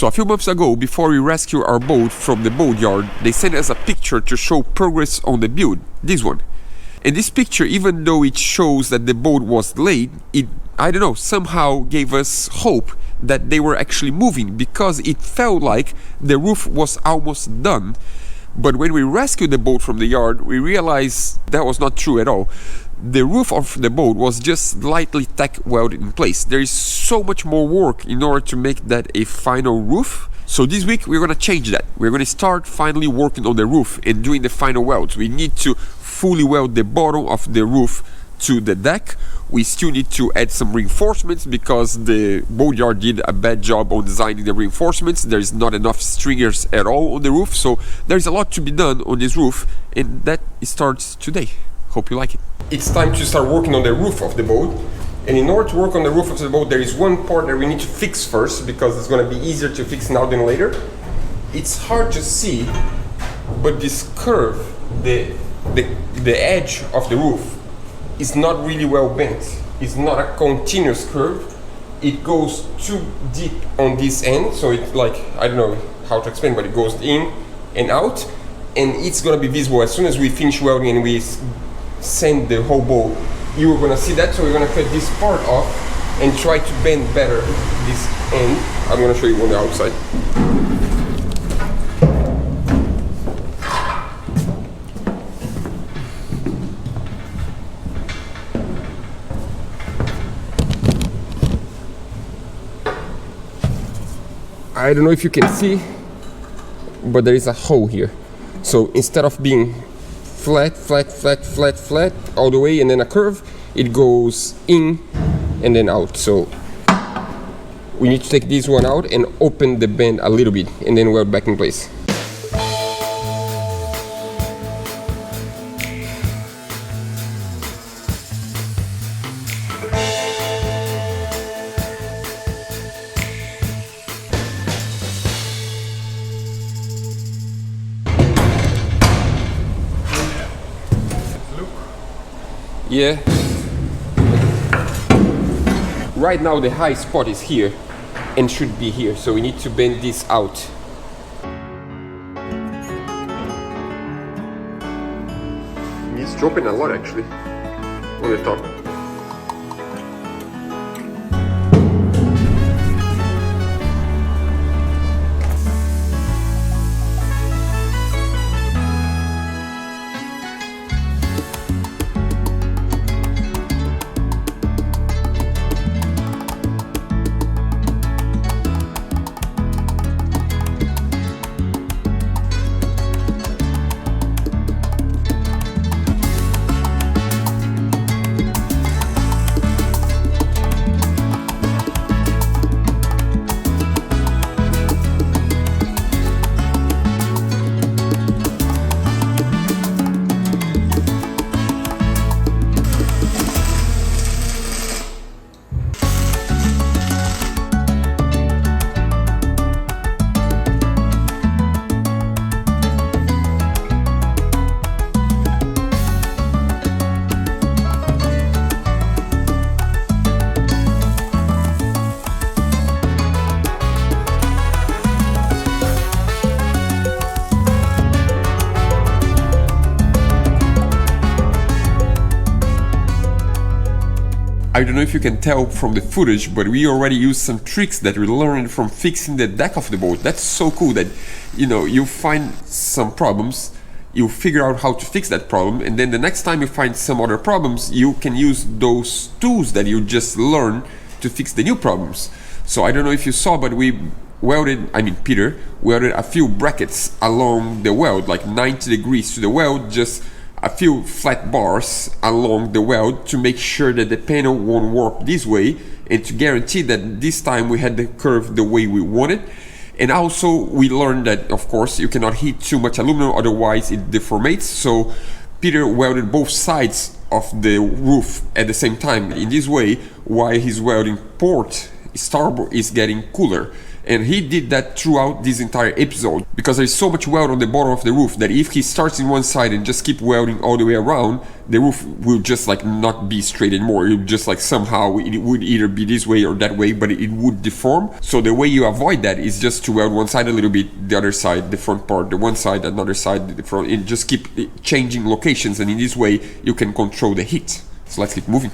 So a few months ago, before we rescued our boat from the boatyard, they sent us a picture to show progress on the build, this one. And this picture, even though it shows that the boat was delayed, it, I don't know, somehow gave us hope that they were actually moving, because it felt like the roof was almost done. But when we rescued the boat from the yard, we realized that was not true at all. The roof of the boat was just slightly tack welded in place. There is so much more work in order to make that a final roof. So this week we're gonna change that. We're gonna start finally working on the roof and doing the final welds. We need to fully weld the bottom of the roof to the deck. We still need to add some reinforcements because the boatyard did a bad job on designing the reinforcements. There is not enough stringers at all on the roof, so there's a lot to be done on this roof, and that starts today. Hope you like it. It's time to start working on the roof of the boat, and in order to work on the roof of the boat, there is one part that we need to fix first because it's going to be easier to fix now than later. It's hard to see, but this curve, the edge of the roof, is not really well bent. It's not a continuous curve. It goes too deep on this end, so it's like, I don't know how to explain, but it goes in and out, and it's gonna be visible as soon as we finish welding and we sand the whole boat. You're gonna see that, so we're gonna cut this part off and try to bend better this end. I'm gonna show you on the outside. I don't know if you can see, but there is a hole here. So instead of being flat, flat, flat, flat, flat all the way and then a curve, it goes in and then out. So we need to take this one out and open the bend a little bit and then weld back in place. Yeah. Right now the high spot is here and should be here, so we need to bend this out. It needs to open a lot actually on the top. I don't know if you can tell from the footage, but we already used some tricks that we learned from fixing the deck of the boat. That's so cool that, you know, you find some problems, you figure out how to fix that problem, and then the next time you find some other problems, you can use those tools that you just learned to fix the new problems. So I don't know if you saw, but we welded, Peter welded a few brackets along the weld, like 90 degrees to the weld, just a few flat bars along the weld to make sure that the panel won't warp this way and to guarantee that this time we had the curve the way we wanted. And also we learned that, of course, you cannot heat too much aluminum, otherwise it deformates. So Peter welded both sides of the roof at the same time. In this way, while he's welding starboard is getting cooler. And he did that throughout this entire episode, because there's so much weld on the bottom of the roof that if he starts in one side and just keep welding all the way around, the roof will just like not be straight anymore. It would just like somehow, it would either be this way or that way, but it would deform. So the way you avoid that is just to weld one side a little bit, the other side, the front part, the one side, another side, the front, and just keep changing locations, and in this way you can control the heat. So let's keep moving.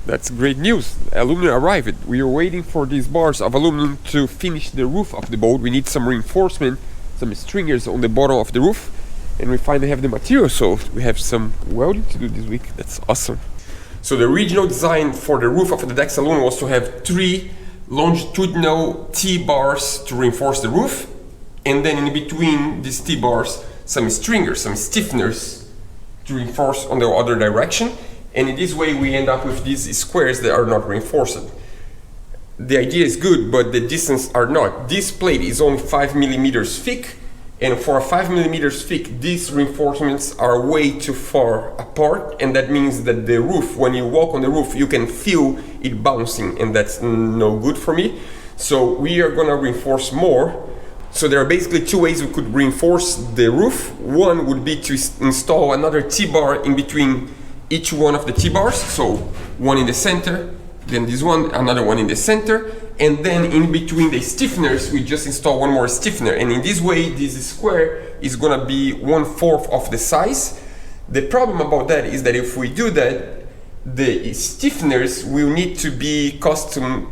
That's great news. Aluminum arrived. We are waiting for these bars of aluminum to finish the roof of the boat. We need some reinforcement, some stringers on the bottom of the roof, and we finally have the material, so we have some welding to do this week. That's awesome. So the original design for the roof of the deck saloon was to have 3 longitudinal T-bars to reinforce the roof, and then in between these T-bars some stringers, some stiffeners to reinforce on the other direction. And in this way we end up with these squares that are not reinforced. The idea is good, but the distance are not. This plate is only 5 millimeters thick, and for 5 millimeters thick these reinforcements are way too far apart, and that means that the roof, when you walk on the roof, you can feel it bouncing, and that's no good for me. So we are gonna reinforce more. So there are basically 2 ways we could reinforce the roof. One would be to install another T-bar in between each one of the T-bars, so one in the center, then this one, another one in the center, and then in between the stiffeners we just install one more stiffener, and in this way this square is gonna be 1/4 of the size. The problem about that is that if we do that, the stiffeners will need to be custom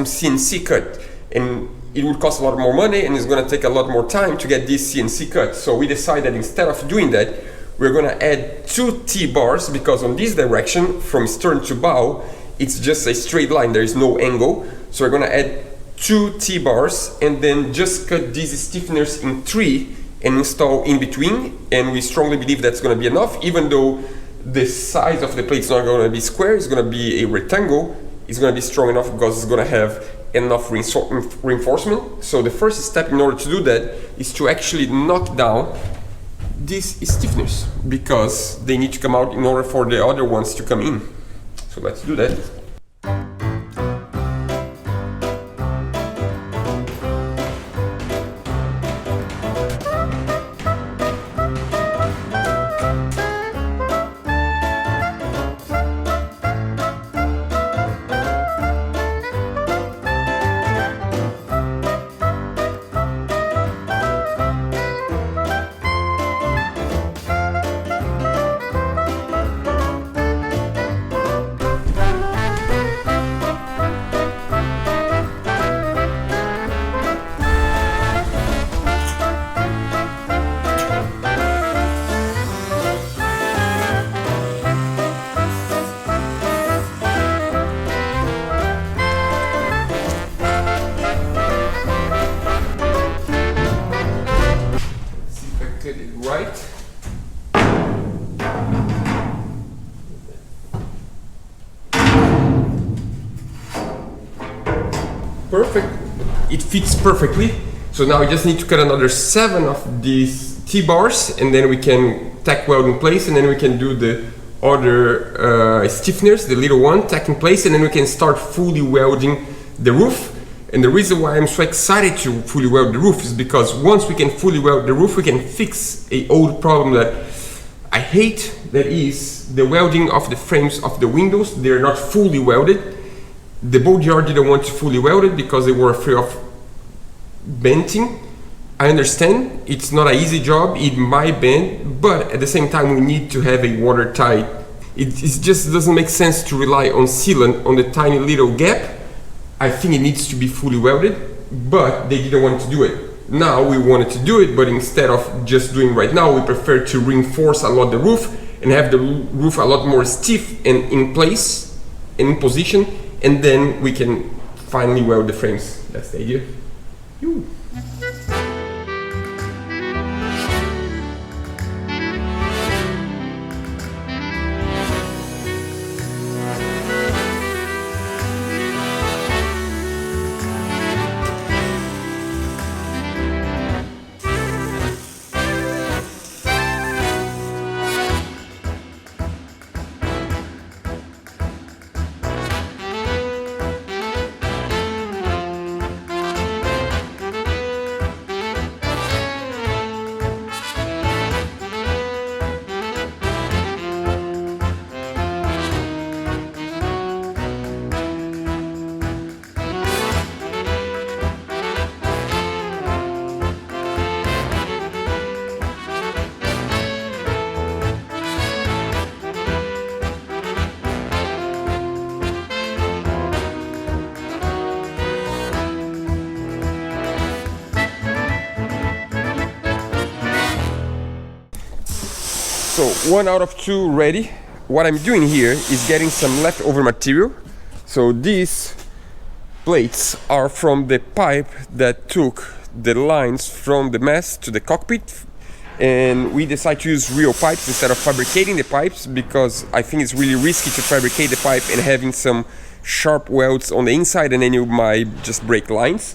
CNC cut, and it would cost a lot more money, and it's gonna take a lot more time to get this CNC cut. So we decided instead of doing that, we're gonna add 2 T-bars, because on this direction, from stern to bow, it's just a straight line, there is no angle. So we're gonna add 2 T-bars and then just cut these stiffeners in 3 and install in between. And we strongly believe that's gonna be enough, even though the size of the plate is not gonna be square, it's gonna be a rectangle. It's gonna be strong enough because it's gonna have enough reinforcement. So the first step in order to do that is to actually knock down these stiffeners, because they need to come out in order for the other ones to come in. So let's do that. Right. Perfect. It fits perfectly. So now we just need to cut another 7 of these T-bars, and then we can tack weld in place, and then we can do the other stiffeners, the little one, tack in place, and then we can start fully welding the roof. And the reason why I'm so excited to fully weld the roof is because once we can fully weld the roof, we can fix an old problem that I hate, that is the welding of the frames of the windows. They're not fully welded, The boatyard didn't want to fully weld it because they were afraid of bending. I understand it's not an easy job, it might bend, but at the same time we need to have a watertight. It just doesn't make sense to rely on sealant on the tiny little gap. I think it needs to be fully welded, but they didn't want to do it. Now we wanted to do it, but instead of just doing right now, we prefer to reinforce a lot the roof and have the roof a lot more stiff and in place and in position, and then we can finally weld the frames. That's the idea. So 1 out of 2 ready. What I'm doing here is getting some leftover material. So these plates are from the pipe that took the lines from the mast to the cockpit, and we decided to use real pipes instead of fabricating the pipes because I think it's really risky to fabricate the pipe and having some sharp welds on the inside, and then you might just break lines.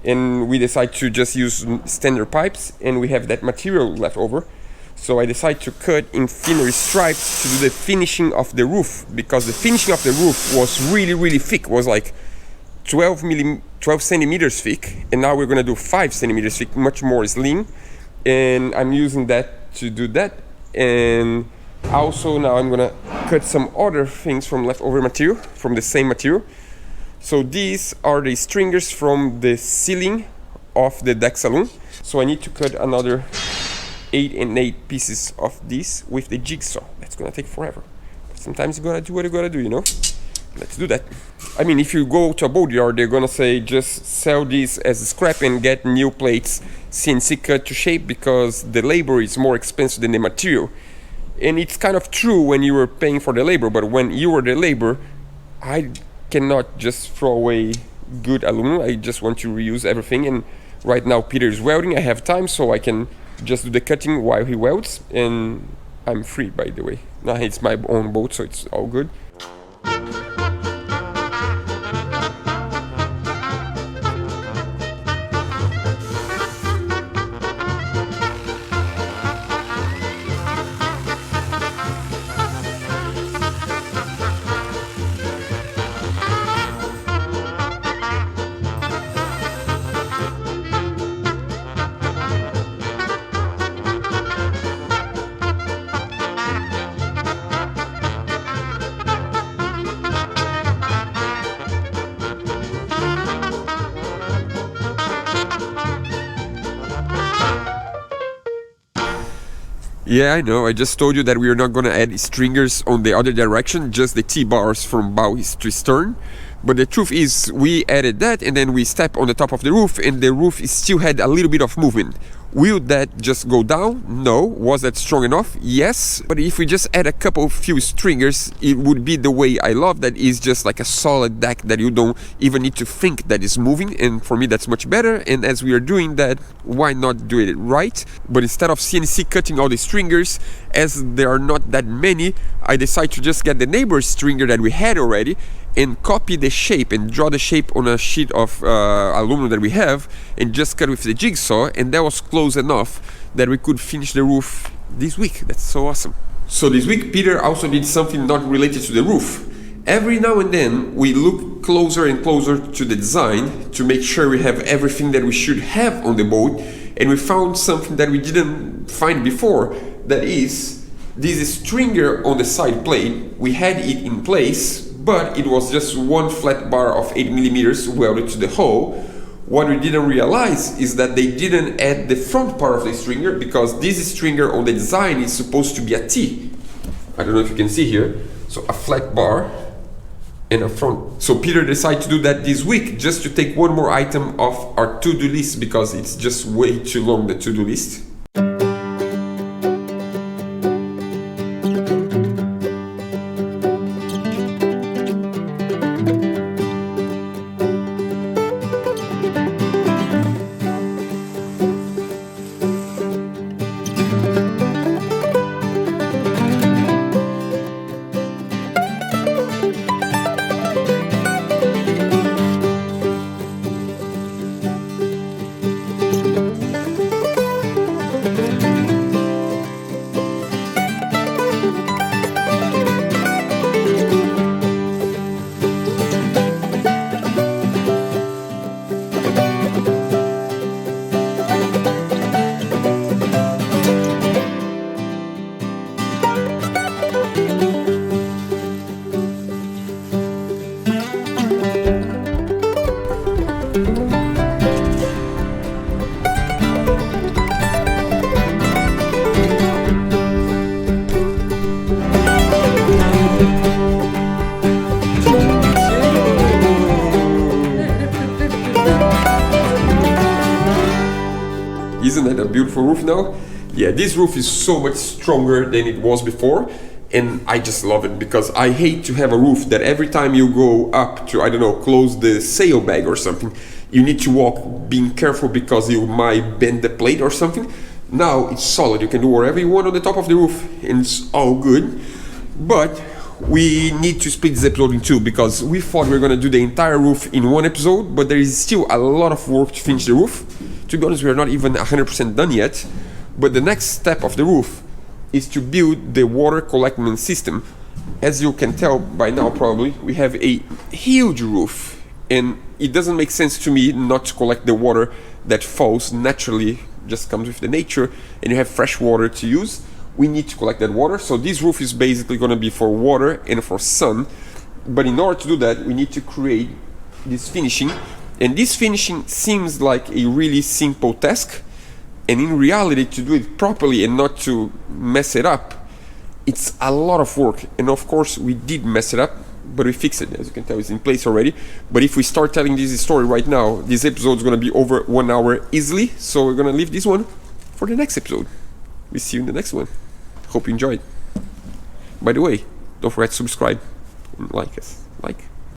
And we decided to just use standard pipes, and we have that material left over. So I decided to cut in thinner stripes to do the finishing of the roof, because the finishing of the roof was really thick. It was like 12 centimeters thick, and now we're gonna do 5 centimeters thick, much more slim. And I'm using that to do that. And also now I'm gonna cut some other things from leftover material, from the same material. So these are the stringers from the ceiling of the deck-saloon. So I need to cut another 8 and 8 pieces of this with the jigsaw. That's gonna take forever. But sometimes you gotta do what you gotta do, you know? Let's do that. I mean, if you go to a boatyard, they're gonna say just sell this as a scrap and get new plates CNC cut to shape because the labor is more expensive than the material. And it's kind of true when you were paying for the labor, but when you were the labor, I cannot just throw away good aluminum. I just want to reuse everything. And right now Peter is welding. I have time, so I can just do the cutting while he welds, and I'm free, by the way. Now it's my own boat, so it's all good. Yeah, I know, I just told you that we are not gonna add stringers on the other direction, just the T-bars from bow to stern. But the truth is, we added that and then we stepped on the top of the roof, and the roof still had a little bit of movement. Will that just go down? No. Was that strong enough? Yes. But if we just add a few stringers, it would be the way I love, that is just like a solid deck that you don't even need to think that is moving. And for me, that's much better. And as we are doing that, why not do it right? But instead of CNC cutting all the stringers, as there are not that many, I decided to just get the neighbor's stringer that we had already and copy the shape and draw the shape on a sheet of aluminum that we have and just cut with the jigsaw, and that was close enough that we could finish the roof this week. That's so awesome. So this week Peter also did something not related to the roof. Every now and then we look closer and closer to the design to make sure we have everything that we should have on the boat, and we found something that we didn't find before. That is this stringer on the side plate. We had it in place, but it was just one flat bar of 8mm welded to the hull. What we didn't realize is that they didn't add the front part of the stringer, because this stringer on the design is supposed to be a T. I don't know if you can see here. So a flat bar and a front. So Peter decided to do that this week, just to take one more item off our to-do list, because it's just way too long, the to-do list. Isn't that a beautiful roof now? Yeah, this roof is so much stronger than it was before, and I just love it, because I hate to have a roof that every time you go up to, I don't know, close the sail bag or something, you need to walk being careful because you might bend the plate or something. Now it's solid, you can do whatever you want on the top of the roof, and it's all good. But we need to split this episode in two, because we thought we were going to do the entire roof in one episode, but there is still a lot of work to finish the roof. To be honest, we are not even 100% done yet, but the next step of the roof is to build the water collectment system. As you can tell by now probably, we have a huge roof, and it doesn't make sense to me not to collect the water that falls naturally, just comes with the nature, and you have fresh water to use. We need to collect that water, so this roof is basically going to be for water and for sun. But in order to do that, we need to create this finishing, and this finishing seems like a really simple task, and in reality, to do it properly and not to mess it up, it's a lot of work. And of course we did mess it up, but we fixed it. As you can tell, it's in place already. But if we start telling this story right now, this episode is going to be over 1 hour easily, so we're going to leave this one for the next episode. We'll see you in the next one. Hope you enjoyed. By the way, don't forget to subscribe and like us.